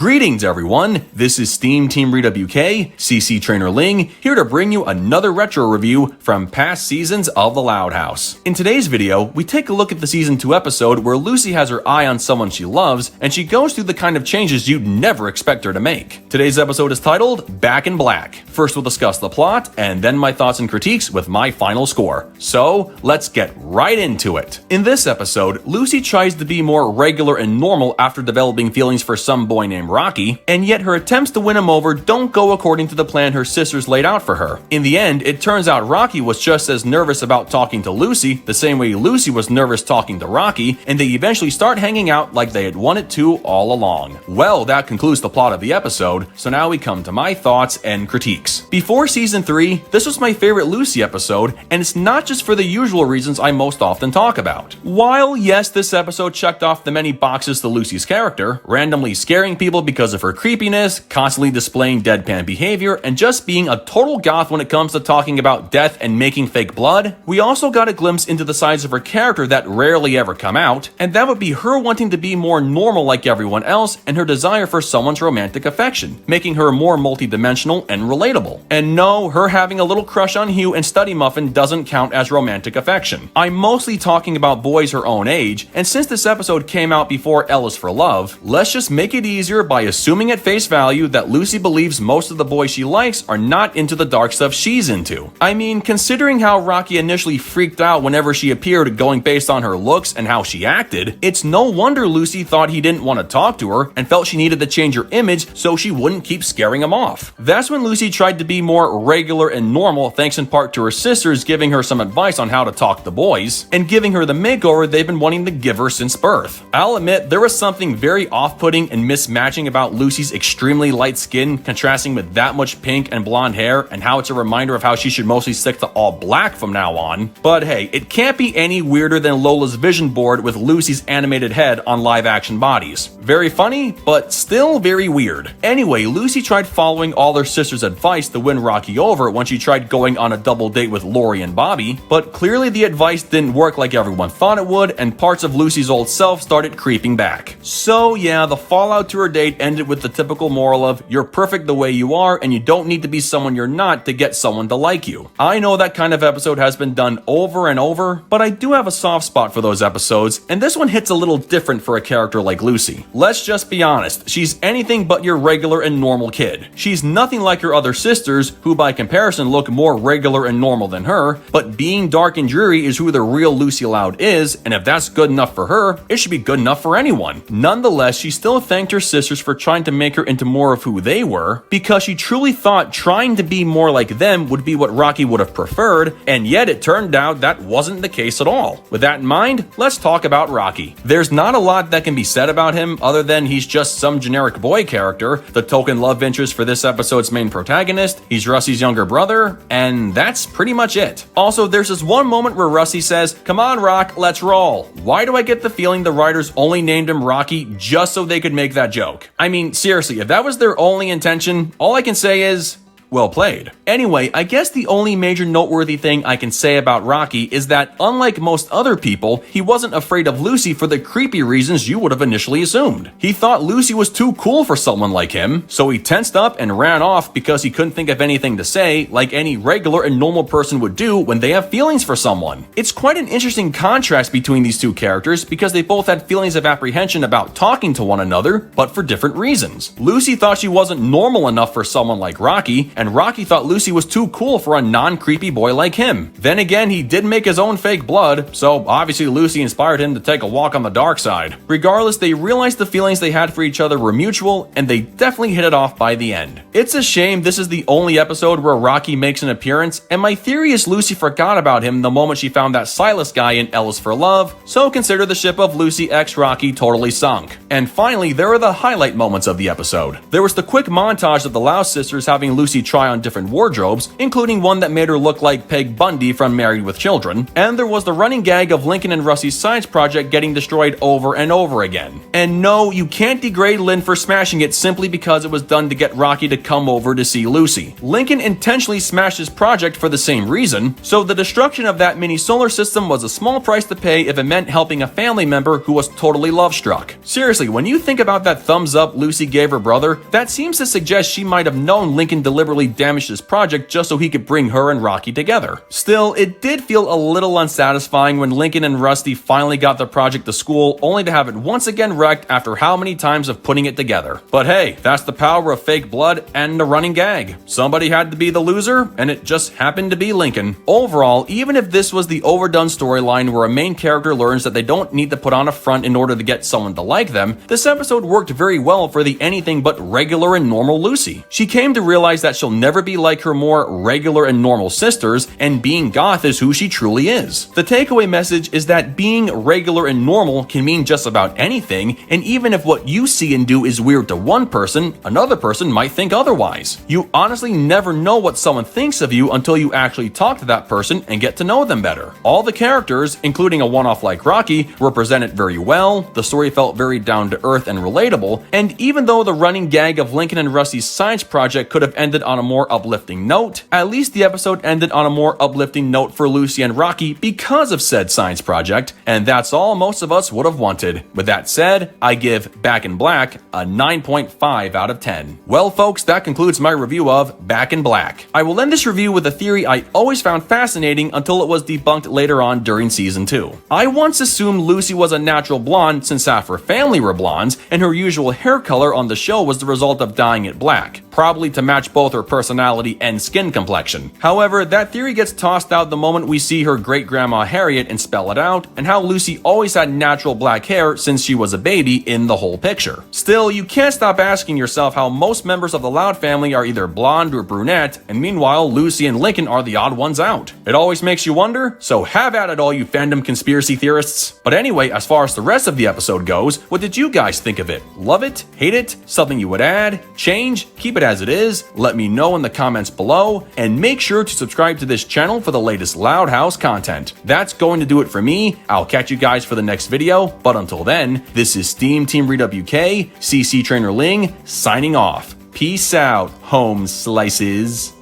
Greetings everyone, this is SteamTeamRedubUK, CC Trainor-Ling, here to bring you another retro review from past seasons of The Loud House. In today's video, we take a look at the Season 2 episode where Lucy has her eye on someone she loves, and she goes through the kind of changes you'd never expect her to make. Today's episode is titled Back in Black. First we'll discuss the plot, and then my thoughts and critiques with my final score. So, let's get right into it. In this episode, Lucy tries to be more regular and normal after developing feelings for some boy named Rocky, and yet her attempts to win him over don't go according to the plan her sisters laid out for her. In the end, it turns out Rocky was just as nervous about talking to Lucy, the same way Lucy was nervous talking to Rocky, and they eventually start hanging out like they had wanted to all along. Well, that concludes the plot of the episode, so now we come to my thoughts and critiques. Before Season 3, this was my favorite Lucy episode, and it's not just for the usual reasons I most often talk about. While, yes, this episode checked off the many boxes to Lucy's character, randomly scaring people because of her creepiness, constantly displaying deadpan behavior, and just being a total goth when it comes to talking about death and making fake blood, we also got a glimpse into the sides of her character that rarely ever come out, and that would be her wanting to be more normal like everyone else and her desire for someone's romantic affection, making her more multidimensional and relatable. And no, her having a little crush on Hugh and Study Muffin doesn't count as romantic affection. I'm mostly talking about boys her own age, and since this episode came out before L is for Love, let's just make it easier by assuming at face value that Lucy believes most of the boys she likes are not into the dark stuff she's into. I mean, considering how Rocky initially freaked out whenever she appeared going based on her looks and how she acted, it's no wonder Lucy thought he didn't want to talk to her and felt she needed to change her image so she wouldn't keep scaring him off. That's when Lucy tried to be more regular and normal, thanks in part to her sisters giving her some advice on how to talk to boys, and giving her the makeover they've been wanting to give her since birth. I'll admit, there was something very off-putting and mismatching about Lucy's extremely light skin contrasting with that much pink and blonde hair, and how it's a reminder of how she should mostly stick to all black from now on. But hey, it can't be any weirder than Lola's vision board with Lucy's animated head on live-action bodies. Very funny, but still very weird. Anyway, Lucy tried following all her sisters' advice to win Rocky over when she tried going on a double date with Lori and Bobby, but clearly the advice didn't work like everyone thought it would, and parts of Lucy's old self started creeping back. So yeah, the fallout to her date ended with the typical moral of, you're perfect the way you are, and you don't need to be someone you're not to get someone to like you. I know that kind of episode has been done over and over, but I do have a soft spot for those episodes, and this one hits a little different for a character like Lucy. Let's just be honest, she's anything but your regular and normal kid. She's nothing like her other sisters, who by comparison look more regular and normal than her, but being dark and dreary is who the real Lucy Loud is, and if that's good enough for her, it should be good enough for anyone. Nonetheless, she still thanked her sisters for trying to make her into more of who they were, because she truly thought trying to be more like them would be what Rocky would have preferred, and yet it turned out that wasn't the case at all. With that in mind, let's talk about Rocky. There's not a lot that can be said about him other than he's just some generic boy character, the token love interest for this episode's main protagonist, he's Rusty's younger brother, and that's pretty much it. Also, there's this one moment where Rusty says, "Come on, Rock, let's roll." Why do I get the feeling the writers only named him Rocky just so they could make that joke? I mean, seriously, if that was their only intention, all I can say is, well played. Anyway, I guess the only major noteworthy thing I can say about Rocky is that, unlike most other people, he wasn't afraid of Lucy for the creepy reasons you would have initially assumed. He thought Lucy was too cool for someone like him, so he tensed up and ran off because he couldn't think of anything to say, like any regular and normal person would do when they have feelings for someone. It's quite an interesting contrast between these two characters because they both had feelings of apprehension about talking to one another, but for different reasons. Lucy thought she wasn't normal enough for someone like Rocky, and Rocky thought Lucy was too cool for a non-creepy boy like him. Then again, he did make his own fake blood, so obviously Lucy inspired him to take a walk on the dark side. Regardless, they realized the feelings they had for each other were mutual, and they definitely hit it off by the end. It's a shame this is the only episode where Rocky makes an appearance, and my theory is Lucy forgot about him the moment she found that Silas guy in L is for Love, so consider the ship of Lucy x Rocky totally sunk. And finally, there are the highlight moments of the episode. There was the quick montage of the Loud sisters having Lucy try on different wardrobes, including one that made her look like Peg Bundy from Married with Children, and there was the running gag of Lincoln and Rusty's science project getting destroyed over and over again. And no, you can't degrade Lynn for smashing it simply because it was done to get Rocky to come over to see Lucy. Lincoln intentionally smashed his project for the same reason, so the destruction of that mini solar system was a small price to pay if it meant helping a family member who was totally love-struck. Seriously, when you think about that thumbs up Lucy gave her brother, that seems to suggest she might have known Lincoln deliberately damaged his project just so he could bring her and Rocky together. Still, it did feel a little unsatisfying when Lincoln and Rusty finally got the project to school, only to have it once again wrecked after how many times of putting it together. But hey, that's the power of fake blood and the running gag. Somebody had to be the loser, and it just happened to be Lincoln. Overall, even if this was the overdone storyline where a main character learns that they don't need to put on a front in order to get someone to like them, this episode worked very well for the anything but regular and normal Lucy. She came to realize that she'll never be like her more regular and normal sisters, and being goth is who she truly is. The takeaway message is that being regular and normal can mean just about anything, and even if what you see and do is weird to one person, another person might think otherwise. You honestly never know what someone thinks of you until you actually talk to that person and get to know them better. All the characters, including a one-off like Rocky, were presented very well, the story felt very down to earth and relatable, and even though the running gag of Lincoln and Rusty's science project could have ended on a more uplifting note, at least the episode ended on a more uplifting note for Lucy and Rocky because of said science project, and that's all most of us would have wanted. With that said, I give Back in Black a 9.5 out of 10. Well folks, that concludes my review of Back in Black. I will end this review with a theory I always found fascinating until it was debunked later on during season 2. I once assumed Lucy was a natural blonde since half her family were blondes, and her usual hair color on the show was the result of dyeing it black, probably to match both her personality and skin complexion. However, that theory gets tossed out the moment we see her great-grandma Harriet and spell it out, and how Lucy always had natural black hair since she was a baby in the whole picture. Still, you can't stop asking yourself how most members of the Loud family are either blonde or brunette, and meanwhile Lucy and Lincoln are the odd ones out. It always makes you wonder, so have at it all you fandom conspiracy theorists. But anyway, as far as the rest of the episode goes, what did you guys think of it? Love it? Hate it? Something you would add? Change? Keep it as it is? Let me know in the comments below, and make sure to subscribe to this channel for the latest Loud House content. That's going to do it for me. I'll catch you guys for the next video, but until then, this is SteamTeamRedubUK, CC Trainor-Ling, signing off. Peace out, home slices.